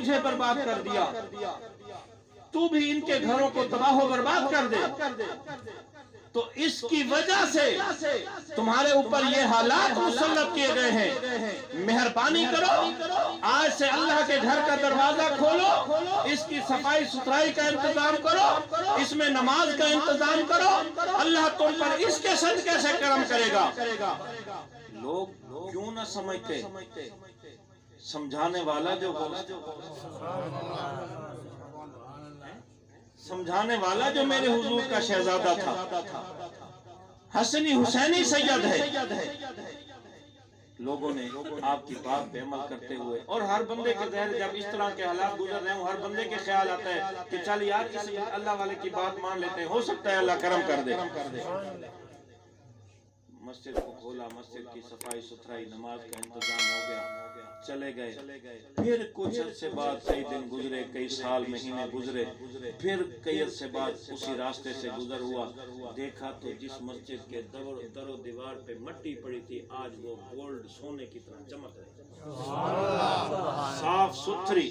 مجھے برباد کر دیا، تو بھی ان کے گھروں کو تباہ و برباد کر دے۔ تو اس کی وجہ سے تمہارے اوپر یہ حالات مسلط کیے گئے ہیں۔ مہربانی کرو، آج سے اللہ کے گھر کا دروازہ کھولو، اس کی صفائی ستھرائی کا انتظام کرو، اس میں نماز کا انتظام کرو، اللہ تم پر اس کے صدقے سے کرم کرے گا۔ لوگ کیوں نہ سمجھتے، سمجھانے والا جو سمجھانے والا جو میرے حضور کا شہزادہ تھا، حسنی حسینی سید ہے۔ لوگوں نے آپ کی بات پہ عمل کرتے ہوئے، اور ہر بندے کے ذہن جب اس طرح کے حالات گزر رہے ہوں، ہر بندے کے خیال آتا ہے کہ چل یار اس اللہ والے کی بات مان لیتے ہیں، ہو سکتا ہے اللہ کرم کر دے۔ مسجد کو کھولا، مسجد کی صفائی ستھرائی، نماز کا انتظام ہو گیا، چلے گئے۔ پھر کچھ عرصے بعد، کئی دن گزرے، کئی سال مہینے گزرے، پھر کئی عرصے بعد اسی راستے سے گزر ہوا، دیکھا تو جس مسجد کے در و دیوار پہ مٹی پڑی تھی، آج وہ گولڈ سونے کی طرح چمک رہی، صاف ستھری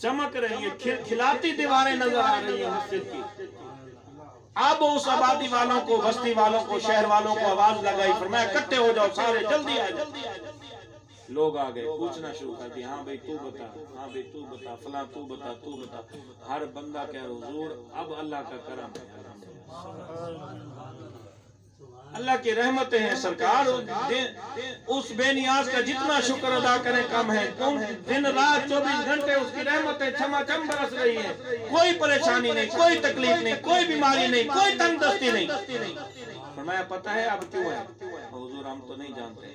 چمک رہی ہے، کھلاتی دیواریں نظر آ رہی ہیں مسجد کی۔ اب اس آبادی والوں کو، بستی والوں کو، شہر والوں کو آواز لگائی، فرمایا اکٹھے ہو جاؤ سارے، جلدی آ جاؤ۔ لوگ آگئے، پوچھنا شروع کر دیا، ہاں بھئی تو بتا، ہاں بھئی تو بتا، فلاں تو بتا، تو بتا۔ ہر بندہ کہہ حضور اب اللہ کا کرم ہے، اللہ کی رحمتیں ہیں سرکار، اس بے نیاز کا جتنا شکر ادا کریں کم ہے۔ تم دن رات 24 گھنٹے اس کی رحمتیں چھما چھم برس رہی ہیں، کوئی پریشانی نہیں، کوئی تکلیف نہیں، کوئی بیماری نہیں، کوئی تنگ دستی نہیں۔ فرمایا پتہ ہے اب کیوں ہے؟ حضور ہم تو نہیں جانتے۔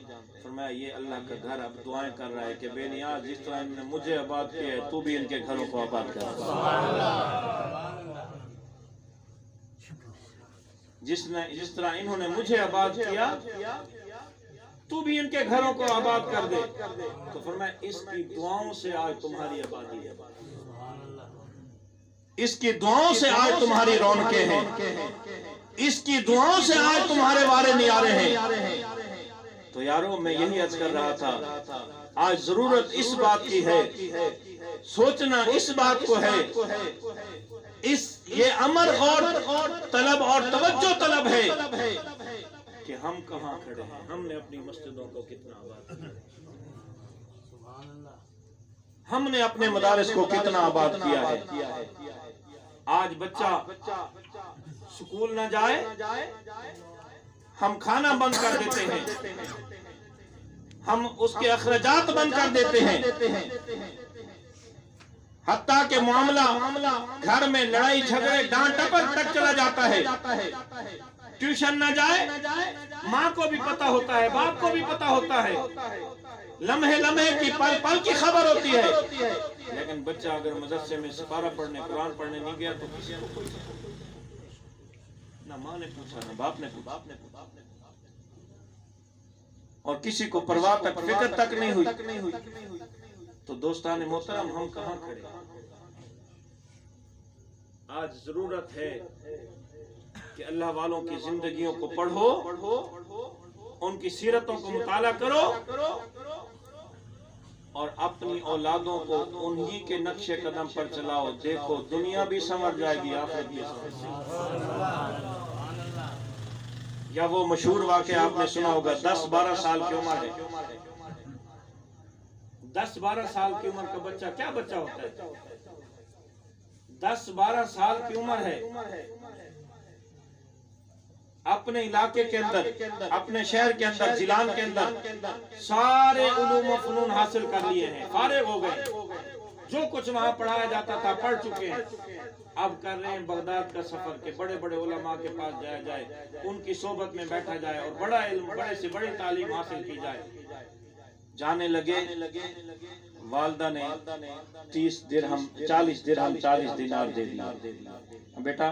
فرمایا یہ اللہ کا گھر اب دعائیں کر رہا ہے کہ بے نیاز جس طرح انہوں نے مجھے آباد کیا ہے، تو بھی ان کے گھروں کو آباد کر۔ جس طرح انہوں نے مجھے آباد کیا، تو بھی ان کے گھروں کو آباد کر دے۔ تو فرمایا اس کی دعاؤں سے آج تمہاری آبادی ہے، اس کی دعاؤں سے آج تمہاری رونقیں ہیں، اس کی دعاؤں سے آج تمہارے وارے نیارے ہیں۔ تو یارو میں یہی عرض کر رہا تھا، آج ضرورت اس بات کی ہے، سوچنا اس بات کو ہے، یہ امر اور طلب اور توجہ طلب ہے کہ ہم کہاں کھڑے ہیں، ہم نے اپنی مسجدوں کو کتنا آباد کیا، ہم نے اپنے مدارس کو کتنا آباد کیا ہے۔ آج بچہ سکول نہ جائے، ہم کھانا بند کر دیتے ہیں، ہم اس کے اخراجات بند کر دیتے ہیں، حتیٰ کہ معاملہ گھر میں لڑائی جھگڑے ڈانٹ ٹپٹ تک چلا جاتا ہے۔ ٹیوشن نہ جائے، ماں کو بھی پتا ہوتا ہے، باپ کو بھی پتا ہوتا ہے، لمحے لمحے کی پل پل کی خبر ہوتی ہے، لیکن بچہ اگر مدرسے میں سپارہ پڑھنے، قرآن پڑھنے نہیں گیا تو کسی کو کوئی نہ ماں نے پوچھا، نہ باپ نے پوچھا، اور کسی کو پرواہ تک، فکر تک نہیں ہوئی۔ تو دوستان محترم، ہم کہاں کھڑے؟ آج ضرورت ہے کہ اللہ والوں کی زندگیوں کو پڑھو، ان کی سیرتوں کو مطالعہ کرو، اور اپنی اولادوں کو انہی کے نقش قدم پر چلاؤ۔ دیکھو دنیا بھی سنور جائے گی، آخرت بھی سنور جائے گی۔ یا وہ مشہور واقعہ آپ نے سنا ہوگا، 10-12 سال کی عمر ہے، 10-12 سال کی عمر کا بچہ، کیا بچہ ہوتا ہے؟ 10-12 سال کی عمر ہے، اپنے علاقے کے اندر، اپنے شہر کے اندر، جیلان کے اندر سارے علوم و فنون حاصل کر لیے ہیں، فارغ ہو گئے، جو کچھ وہاں پڑھایا جاتا تھا پڑھ چکے ہیں۔ اب کر رہے ہیں بغداد کا سفر کہ بڑے بڑے علماء کے پاس جایا جائے، ان کی صحبت میں بیٹھا جائے اور بڑا علم، بڑے سے بڑی تعلیم حاصل کی جائے۔ جانے لگے، والدہ نے 30 درہم 40 درہم 40 دینار دے دیا، بیٹا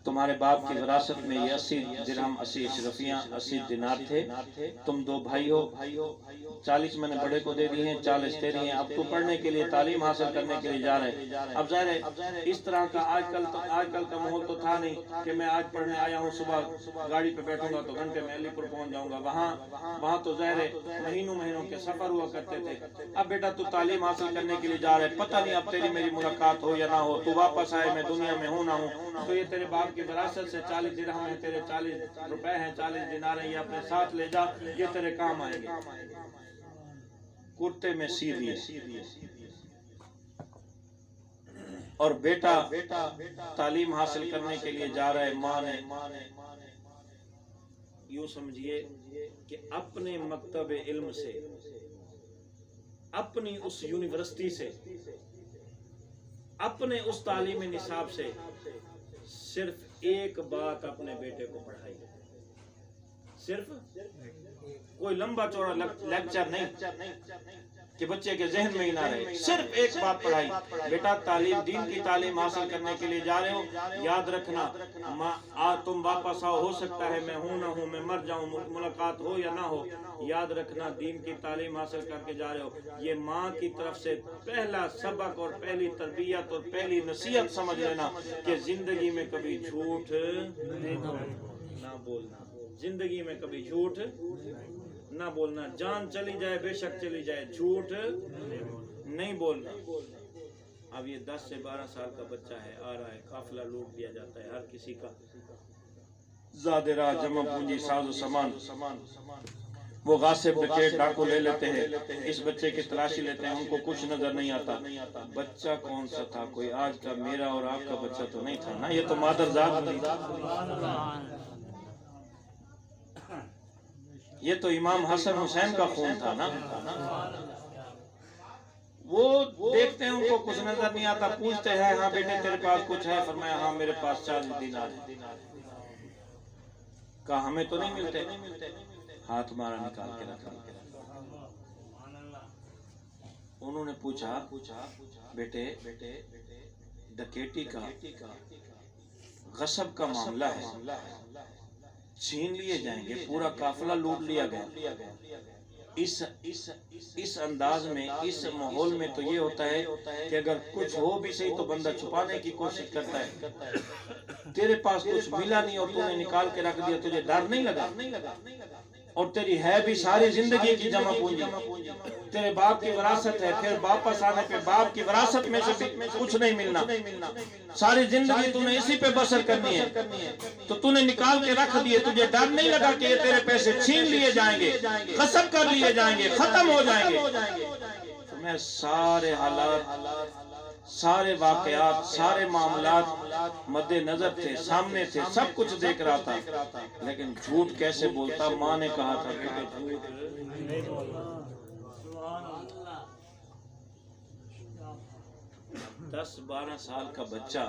تمہارے باپ کی وراثت میں یہ 80 درہم 80 اشرفیاں 80 دینار تھے، تم 2 بھائی ہو، 40 میں نے بڑے کو دے دی ہیں، 40 تیری ہیں، اب تو پڑھنے کے لیے، تعلیم حاصل کرنے کے لیے جا رہے۔ اب ظاہر ہے اس طرح کا آج کل کا ماحول تو تھا نہیں کہ میں آج پڑھنے آیا ہوں، صبح گاڑی پہ بیٹھوں گا تو گھنٹے میں علی پور پہنچ جاؤں گا، وہاں تو ظاہر ہے مہینوں کے سفر ہوا کرتے تھے۔ اب بیٹا تو تعلیم حاصل کرنے کے لیے جا رہا ہے, پتہ نہیں اب تیری میری ملاقات ہو یا نہ ہو, تو واپس آئے میں دنیا میں ہوں نہ ہوں, تو یہ تیرے باپ کی وراثت سے 40 درہم ہے, تیرے 40 روپے ہیں, 40 دینار ہیں, یہ اپنے ساتھ لے جا, یہ تیرے کام آئیں گے. کرتے میں سیدھی اور بیٹا تعلیم حاصل کرنے کے لیے جا رہا ہے. ماں نے یوں سمجھیے کہ اپنے مکتب علم سے, اپنی اس یونیورسٹی سے, اپنے اس تعلیم نصاب سے صرف ایک بات اپنے بیٹے کو پڑھائی, صرف کوئی لمبا چوڑا لیکچر نہیں کہ بچے کے ذہن میں ہی نہ رہے, صرف ایک بات پڑھائی, بیٹا تعلیم دین کی تعلیم حاصل کرنے کے لیے جا رہے ہو, یاد رکھنا تم واپس آؤ, ہو سکتا ہے میں ہوں نہ ہوں, میں مر جاؤں, ملاقات ہو یا نہ ہو, یاد رکھنا دین کی تعلیم حاصل کر کے جا رہے ہو. یہ ماں کی طرف سے پہلا سبق اور پہلی تربیت اور پہلی نصیحت سمجھ لینا کہ زندگی میں کبھی جھوٹ نہ بولنا, زندگی میں کبھی جھوٹ نہ بولنا, جان چلی جائے بے شک چلی جائے, جھوٹ نہیں بولنا. اب یہ 10 سے 12 سال کا بچہ ہے, آ رہا ہے, قافلہ لوٹ لیا جاتا ہے, ہر کسی کا زاد راہ جمع پونجی ساز و سامان, وہ غاصب ڈکیٹ ڈاکو لے لیتے ہیں, اس بچے کی تلاشی لیتے ہیں, ان کو کچھ نظر نہیں آتا. بچہ کون سا تھا, کوئی آج کا میرا اور آپ کا بچہ تو نہیں تھا نا, یہ تو مادر ذات تھی, یہ تو امام حسن حسین کا خون تھا نا. وہ دیکھتے ہیں, ان کو کچھ نظر نہیں آتا, پوچھتے ہیں ہاں بیٹے تیرے پاس کچھ ہے, فرمایا ہاں میرے پاس 40 دینار ہے. کہا ہمیں تو نہیں ملتے, ہاتھ مارا نکال کے رکھا. انہوں نے پوچھا بیٹے ڈکیٹی کا غصب کا معاملہ ہے, چھین لیے جائیں گے, پورا قافلہ لوٹ لیا گیا. اس انداز میں, اس ماحول میں تو یہ ہوتا ہے کہ اگر کچھ ہو بھی صحیح تو بندہ چھپانے کی کوشش کرتا ہے. تیرے پاس کچھ ملا نہیں اور تو نے نکال کے رکھ دیا, تجھے ڈر نہیں لگا, اور تیری ہے بھی ساری زندگی کی جمع پونجی, تیرے باپ کی وراثت ہے, پھر واپس آنے پہ باپ کی وراثت میں سے کچھ نہیں ملنا, ساری زندگی تو نے اسی پہ بسر کرنی ہے, تو تو نے نکال کے رکھ دیے, تجھے ڈر نہیں لگا کہ یہ تیرے پیسے چھین لیے جائیں گے, غصب کر لیے جائیں گے, ختم ہو جائیں گے. تو میں سارے حالات, سارے واقعات, سارے معاملات مد نظر تھے, سامنے تھے, سب کچھ دیکھ رہا تھا, لیکن جھوٹ کیسے بولتا. ماں نے کہا تھا کہ جھوٹ نہیں بولنا. 10-12 سال کا بچہ,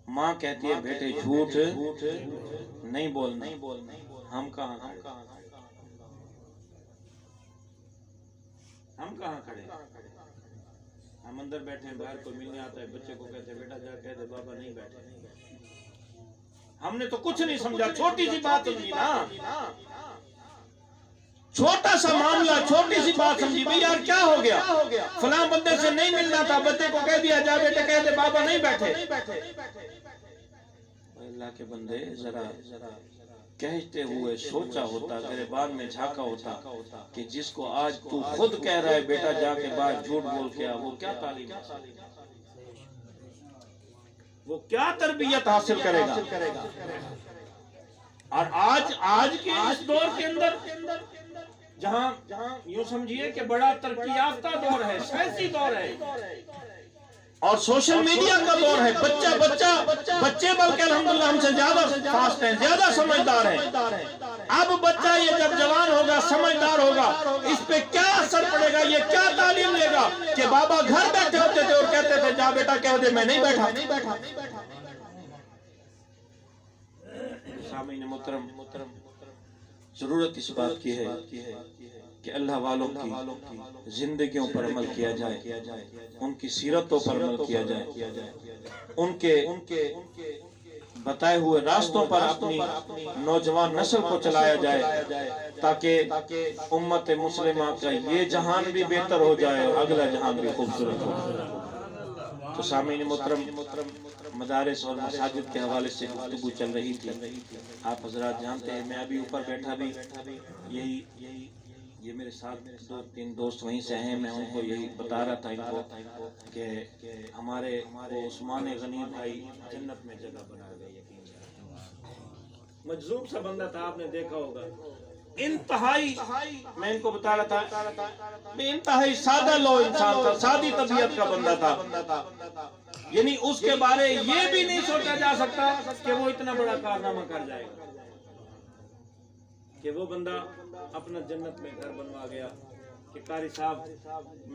ماں کہتی ہے بیٹے جھوٹ نہیں بولنا. ہم کہاں کھڑے, ہم اندر بیٹھے ہیں, باہر کوئی ملنے آتا ہے, بچے کو کہتے ہیں بیٹا جا کہہ دے بابا نہیں بیٹھے. ہم نے تو کچھ نہیں سمجھا, چھوٹی سی بات سمجھی نا, چھوٹا سا معاملہ, چھوٹی سی بات سمجھی, بھئی یار کیا ہو گیا, فلاں بندے سے نہیں ملنا تھا, بچے کو کہہ دیا جا بیٹے کہہ دے بابا نہیں بیٹھے. اللہ کے بندے ذرا کہتے ہوئے سوچا ہوتا, گریبان میں جھانکا ہوتا کہ جس کو آج تو خود کہہ رہا ہے بیٹا جا کے باہر جھوٹ بول کے آ, وہ کیا تعلیم حاصل, وہ کیا تربیت حاصل کرے گا. اور آج کے اس دور کے اندر جہاں یوں سمجھیے کہ بڑا ترقی یافتہ دور ہے, سائنسی دور ہے, اور سوشل میڈیا کا دور ہے, بچے بلکہ الحمدللہ ہم سے زیادہ فاسٹ ہیں, زیادہ سمجھدار ہیں. اب بچہ یہ جب جوان ہوگا, سمجھدار ہوگا, اس پہ کیا اثر پڑے گا, یہ کیا تعلیم لے گا کہ بابا گھر بیٹھے ہوتے تھے اور کہتے تھے جا بیٹا کہہ دے میں نہیں بیٹھا. سامعین محترم, ضرورت اس بات کی ہے کہ اللہ والوں کی زندگیوں پر عمل کیا جائے, ان کی سیرتوں پر عمل کیا جائے, ان کے بتائے ہوئے راستوں پر اپنی نوجوان نسل کو چلایا جائے, تاکہ امت مسلمہ کا یہ جہان بھی بہتر ہو جائے اور اگلا جہان بھی خوبصورت ہو. تو سامعین محترم, مدارس اور مساجد کے حوالے سے گفتگو چل رہی تھی. آپ حضرات جانتے ہیں میں ابھی اوپر بیٹھا بھی یہی یہ میرے ساتھ دو تین دوست وہیں سے ہیں، میں ان کو یہی بتا رہا تھا ان کو کہ ہمارے عثمان غنی بھائی جنت میں جگہ بنا گئے، یقین مجذوب سا بندہ تھا، آپ نے دیکھا ہوگا، انتہائی، میں ان کو بتا رہا تھا انتہائی سادہ لو انسان تھا، سادی طبیعت کا بندہ تھا، یعنی اس کے بارے یہ بھی نہیں سوچا جا سکتا کہ وہ اتنا بڑا کارنامہ کر جائے گا، کہ وہ بندہ اپنا جنت میں گھر بنوا گیا کہ قاری صاحب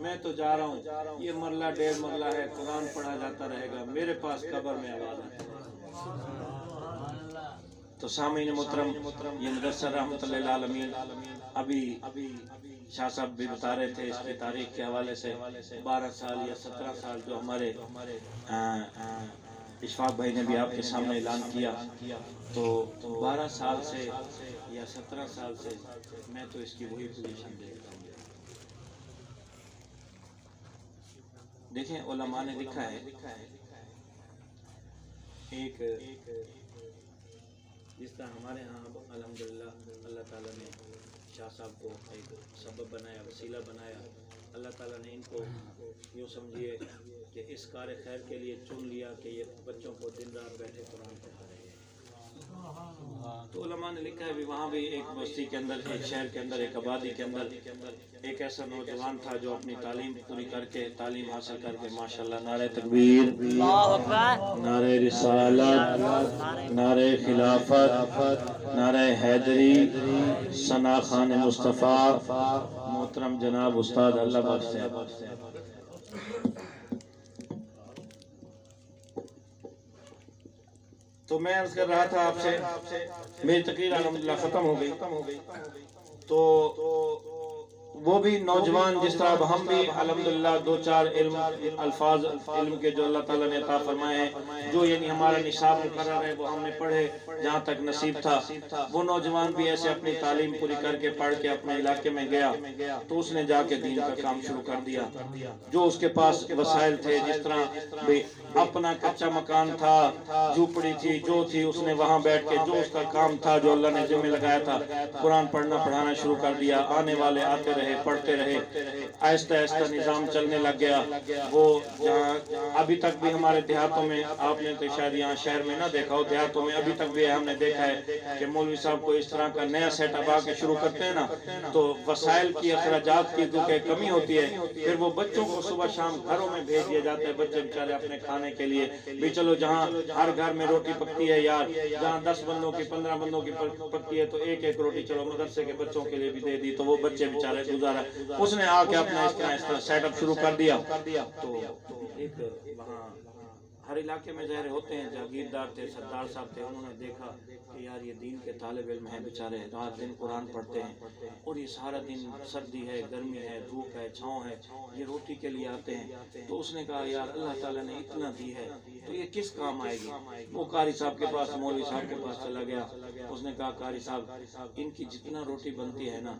میں تو جا رہا ہوں، یہ مرلہ ڈیڑھ مرلہ ہے، قرآن پڑھا جاتا رہے گا، میرے پاس قبر میں آواز ہے۔ تو سامعین محترم، یہ مدثر رحمۃ اللہ العالمین ابھی شاہ صاحب بھی بتا رہے تھے اس کی تاریخ کے حوالے سے 12 سال یا 17 سال جو ہمارے اشفاق بھائی نے بھی آپ کے سامنے اعلان کیا، تو 12 سال سے یا 17 سال سے میں تو اس کی وہی پوزیشن دیکھتا ہوں۔ دیکھیں علماء نے لکھا ہے، ایک جس طرح ہمارے ہاں الحمدللہ اللہ تعالیٰ نے شاہ صاحب کو ایک سبب بنایا، وسیلہ بنایا، اللہ تعالیٰ نے ان کو یوں سمجھیے کہ اس کار خیر کے لیے چن لیا کہ یہ بچوں کو دن رات بیٹھے قرآن پڑھا رہے ہیں۔ تو علماء نے لکھا ہے بھی وہاں بھی ایک بستی کے اندر، ایک شہر کے اندر، ایک آبادی کے اندر ایک ایسا نوجوان تھا جو اپنی تعلیم پوری کر کے، تعلیم حاصل کر کے ماشاءاللہ نعرہ تکبیر، نعرہ رسالت، نعرہ خلافت، نعرہ حیدری، ثنا خان مصطفیٰ، محترم جناب استاد اللہ بخش صاحب۔ تو میں عرض کر رہا تھا آپ سے، میری تقریر الحمدللہ ختم ہو گئی، تو وہ بھی نوجوان جس طرح ہم بھی الحمدللہ دو چار الفاظ علم کے جو اللہ تعالیٰ نے عطا فرمائے ہیں، جو یعنی ہمارا نصاب مقرر ہے وہ ہم نے پڑھے جہاں تک نصیب تھا، وہ نوجوان بھی ایسے اپنی تعلیم پوری کر کے پڑھ کے اپنے علاقے میں گیا تو اس نے جا کے دین کا کام شروع کر دیا۔ جو اس کے پاس وسائل تھے، جس طرح بھی اپنا کچا مکان تھا، جھوپڑی تھی، جو تھی، اس نے وہاں بیٹھ کے جو اس کا کام تھا، جو اللہ نے ذمہ لگایا تھا، قرآن پڑھنا پڑھانا شروع کر دیا۔ آنے والے آتے رہے، پڑھتے رہے، آہستہ آہستہ نظام چلنے لگ گیا۔ وہ جہاں ابھی تک بھی ہمارے دیہاتوں میں، آپ نے تو شاید یہاں شہر میں نہ دیکھا ہو، دیہاتوں میں ابھی تک بھی ہم نے دیکھا ہے کہ مولوی صاحب کو اس طرح کا نیا سیٹ اپ آ کے شروع کرتے ہیں نا، تو وسائل کی، اخراجات کی کیونکہ کمی ہوتی ہے، پھر وہ بچوں کو صبح شام گھروں میں بھیج دیا جاتا ہے، بچے بیچارے اپنے کھانے کے لیے بھی، چلو جہاں ہر گھر میں روٹی پکتی ہے یار، جہاں 10 بندوں کی 15 بندوں کی پکتی ہے تو ایک ایک روٹی چلو مدرسے کے بچوں کے لیے بھی دے دی، تو وہ بچے بیچارے گزارا، اس نے آ کے اپنا اس طرح سیٹ اپ شروع کر دیا۔ تو ایک وہاں ہر علاقے میں ظاہر ہوتے ہیں، جاگیردار تھے، سردار صاحب تھے، انہوں نے دیکھا کہ یار یہ دین کے طالب علم ہیں بیچارے، رات دن قرآن پڑھتے ہیں اور یہ سارا دن سردی ہے، گرمی ہے، دھوپ ہے، چھاؤں ہے، یہ روٹی کے لیے آتے ہیں۔ تو اس نے کہا یار اللہ تعالیٰ نے اتنا دی ہے تو یہ کس کام آئے گی؟ وہ قاری صاحب کے پاس، مولوی صاحب کے پاس چلا گیا، اس نے کہا قاری صاحب ان کی جتنا روٹی بنتی ہے نا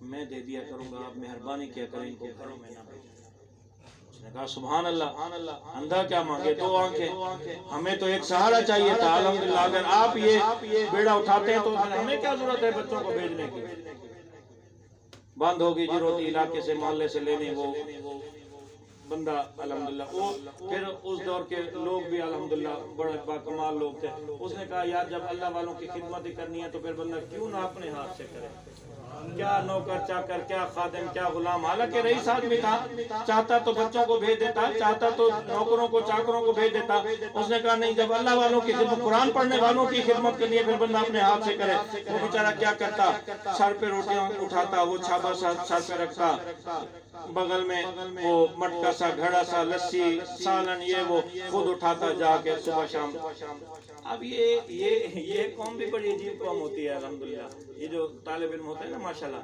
میں دے دیا کروں گا، آپ مہربانی کیا کریں ان کو گھروں میں نہ بھیجیں۔ اس نے کہا سبحان اللہ، اندھا کیا مانگے دو آنکھیں، ہمیں تو ایک سہارا چاہیے تھا، الحمدللہ اگر آپ یہ بیڑا اٹھاتے ہیں تو ہمیں کیا ضرورت ہے بچوں کو بھیجنے کی۔ بند ہوگی جی روٹی علاقے سے، محلے سے لینی، وہ بندہ الحمدللہ، وہ پھر اس دور کے لوگ بھی الحمدللہ بڑے باکمال لوگ تھے۔ اس نے کہا یار جب اللہ والوں کی خدمت ہی کرنی ہے تو پھر بندہ کیوں نہ اپنے ہاتھ سے کرے، کیا نوکر چاکر، کیا خادم، کیا غلام، حالانکہ رئیس آدمی تھا، چاہتا تو بچوں کو بھیج دیتا، چاہتا تو نوکروں کو چاکروں کو بھیج دیتا۔ اس نے کہا نہیں، جب اللہ والوں کی خدمت، قرآن پڑھنے والوں کی خدمت کرنی ہے پھر بندہ اپنے ہاتھ سے کرے۔ وہ بیچارہ کیا کرتا، سر پہ روٹیاں اٹھاتا، وہ چھاپا سر پہ رکھتا، بغل میں وہ مٹکا سا، گھڑا سا، لسی، سالن، یہ وہ خود اٹھاتا جا کے صبح شام۔ اب یہ قوم بھی بڑی عجیب قوم ہوتی ہے الحمدللہ، یہ جو طالب علم ہوتے ہیں نا ماشاءاللہ،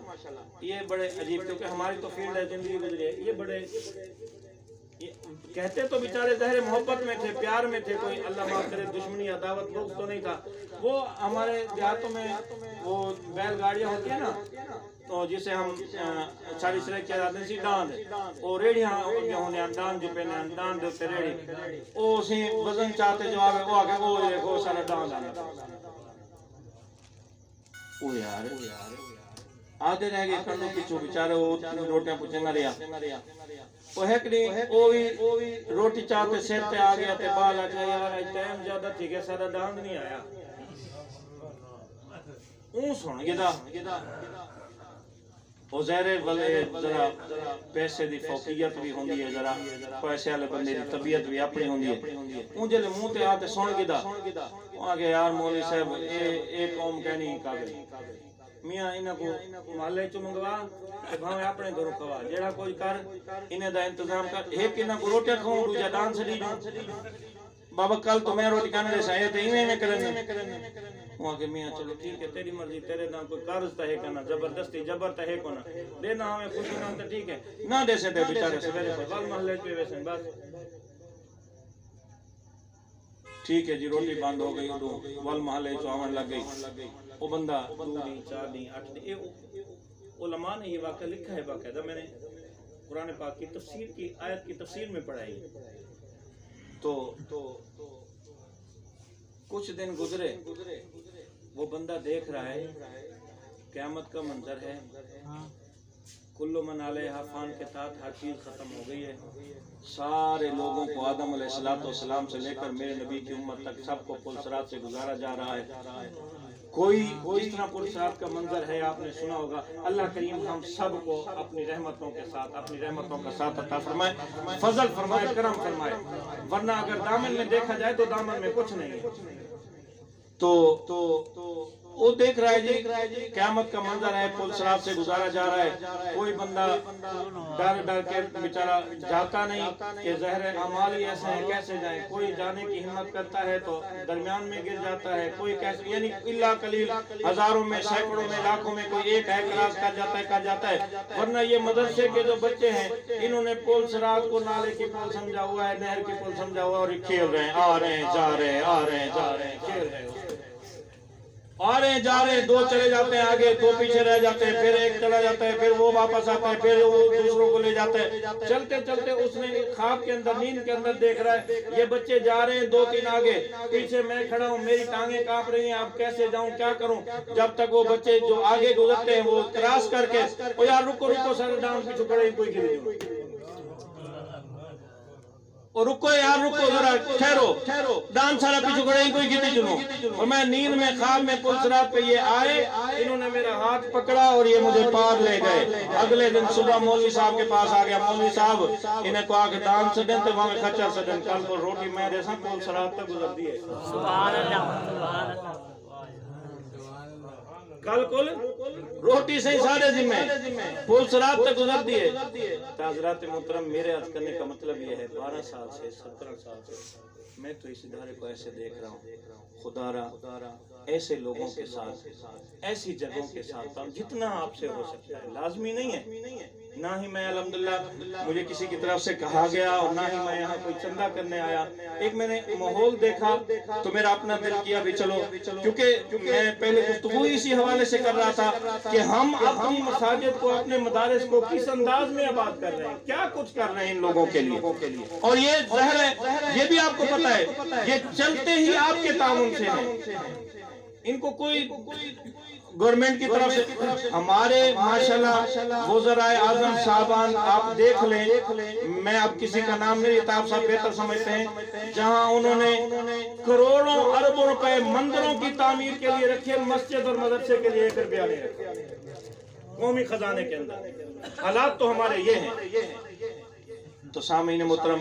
یہ بڑے عجیب، کیونکہ ہماری تو فیلڈ ہے، زندگی گزری ہے، یہ بڑے کہتے تو بیچارے ظاہر محبت میں تھے، پیار میں تھے، کوئی اللہ معاف کرے دشمنی عداوت بغض تو نہیں تھا۔ وہ ہمارے دیہاتوں میں وہ بیل گاڑیاں ہوتی ہیں نا، تو جسے ہم ساری سرے کیا جاتے ہیں سی ڈاند، اور ریڑیاں ہونے ڈاند جو پہنے ڈاند دے تے ریڑی، او سی وزن چاہتے جو آگے وہ آگے وہ دیکھو سارا ڈاند آنا۔ او یار آدھے رہ گئے کنوں پیچھو بیچارے وہ روٹیاں پوچھیں نہ رہا وہ ہے کہ نہیں وہ بھی روٹی چاہتے سیر تے آ گیا تے بال آ جائے یار ٹائم زیادہ تھی کہ سارا ڈانگ نہیں آیا اون سن گدا وہ زہرے والے ذرا پیسے دی فوقیت بھی ہوندی ہے ذرا پیسے والے بندے دی طبیعت بھی اپنی ہوندی ہے اون جلے منہ تے آتے سن گدا آگے یار مولوی صاحب ایک قوم کہنی قابل میاں انہاں کو محلے چوں منگوا تے بھاویں اپنے گھروں کھوا جیڑا کوئی کر انہاں دا انتظام کر ایک انہاں کو روٹی کھاؤں دوجا دان چھڈی جو بابا کل تو میں روٹی کھانے دے سائے تے ایویں میں کرنے وہاں کہ میاں چلو ٹھیک ہے تیری مرضی تیرے نام کوئی قرض تا ہے کنا زبردستی جبر تا ہے کونا دینا ہمیں خوشی نام تے ٹھیک ہے نہ دے سے تے بیچارے سویرے بل محلے پہ ویسے بس ٹھیک ہے جی روٹی بند ہو گئی تو ول محلے چ آون لگ گئی وہ بندہ 2 دن 4 دن 8 دن علماء نے یہ واقعہ لکھا ہے باقاعدہ میں نے قرآن پاک کی تفسیر کی آیت کی تفسیر میں پڑھائی تو کچھ دن گزرے وہ بندہ دیکھ رہا ہے قیامت کا منظر ہے کل من علیہا فان کے ساتھ ہر چیز ختم ہو گئی ہے سارے لوگوں کو آدم علیہ السلام سے لے کر میرے نبی کی امت تک سب کو پل صراط سے گزارا جا رہا ہے کوئی اس طرح پل صراط کا منظر ہے آپ نے سنا ہوگا اللہ کریم ہم سب کو اپنی رحمتوں کا ساتھ عطا فرمائے فضل فرمائے کرم فرمائے ورنہ اگر دامن میں دیکھا جائے تو دامن میں کچھ نہیں ہے تو وہ دیکھ رہا ہے جی قیامت کا منظر ہے پل صراط سے گزارا جا رہا ہے کوئی بندہ ڈر کے بیچارہ جاتا نہیں کہ زہر اعمال ہی ایسے ہیں کیسے جائیں کوئی جانے کی ہمت کرتا ہے تو درمیان میں گر جاتا ہے کوئی کیسے یعنی اللہ قلیل ہزاروں میں سینکڑوں میں لاکھوں میں کوئی ایک ہے کلاس کر جاتا ہے ورنہ یہ مدرسے کے جو بچے ہیں انہوں نے پل صراط کو نالے کی پل سمجھا ہوا ہے نہر کی پل سمجھا ہوا اور کھیل رہے ہیں آ رہے ہیں جا رہے ہیں آ رہے ہیں جا رہے ہیں کھیل رہے ہیں آ رہے ہیں جا رہے ہیں 2 چلے جاتے ہیں آگے 2 پیچھے رہ جاتے ہیں پھر ایک چلا جاتا ہے پھر وہ واپس آتا ہے پھر وہ دوسروں کو لے جاتا ہے چلتے چلتے اس نے خواب کے اندر نیند کے اندر دیکھ رہا ہے یہ بچے جا رہے ہیں 2-3 آگے پیچھے میں کھڑا ہوں میری ٹانگیں کانپ رہی ہیں اب کیسے جاؤں کیا کروں جب تک وہ بچے جو آگے گزرتے ہیں وہ کراس کر کے او یار رکو سر ڈاؤن پیچھے کھڑے کوئی گر نہیں اور رکو یار رکو ذرا ٹھہرو ڈان سارا پیچھے کھڑے ہی کوئی گتی جنوں اور میں نیند میں خواب میں پل صراط پہ یہ آئے انہوں نے میرا ہاتھ پکڑا اور یہ مجھے پار لے گئے اگلے دن صبح مولوی صاحب کے پاس آ گیا مولوی صاحب انہیں کہا کہ دان سڈن تے وہاں خچر سڈن کل تو روٹی میں دے سا پل صراط تک گزر دیئے سبحان اللہ کل کل روٹی سے ہی سارے ذمہ پل صراط تک گزر دیئے حضرات محترم میرے عرض کرنے کا مطلب یہ ہے 12 سال سے 17 سال سے میں تو اس ادارے کو ایسے دیکھ رہا ہوں خدا را ایسے لوگوں کے ساتھ ایسی جگہوں کے ساتھ جتنا آپ سے ہو سکتا ہے لازمی نہیں ہے نہ ہی میں الحمدللہ مجھے کسی کی طرف سے کہا گیا اور نہ ہی میں یہاں کوئی چندہ کرنے آیا ایک میں نے ماحول دیکھا تو میرا اپنا دل کیا بھی چلو کیونکہ میں پہلے گفتگو اسی حوالے سے کر رہا تھا کہ ہم اپنی مساجد کو اپنے مدارس کو کس انداز میں آباد کر رہے ہیں کیا کچھ کر رہے ہیں ان لوگوں کے لیے اور یہ ظاہر ہے یہ بھی آپ کو پتا ہے یہ چلتے ہی آپ کے تعاون سے ہیں ان کو کوئی گورنمنٹ کی طرف سے ہمارے ماشاءاللہ وزرائے اعظم صاحبان آپ دیکھ لیں میں اب کسی کا نام نہیں لیتا آپ صاحب بہتر سمجھتے ہیں جہاں انہوں نے کروڑوں اربوں روپے مندروں کی تعمیر کے لیے رکھے مسجد اور مدرسے کے لیے 1 روپیہ نہیں رکھے قومی خزانے کے اندر حالات تو ہمارے یہ ہیں تو سامعین محترم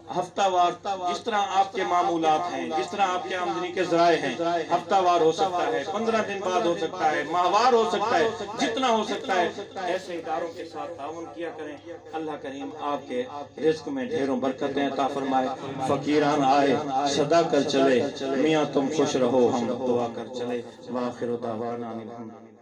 ہفتہ وار جس طرح آپ کے معمولات ہیں جس طرح آپ کے آمدنی کے ذرائع ہیں ہفتہ وار ہو سکتا ہے 15 دن بعد ہو سکتا ہے ماہوار ہو سکتا ہے جتنا ہو سکتا ہے ایسے اداروں کے ساتھ تعاون کیا کریں اللہ کریم آپ کے رزق میں ڈھیروں برکتیں عطا فرمائے فقیران آئے صدا کر چلے میاں تم خوش رہو ہم دعا کر چلے وآخر دعوانا الحمدللہ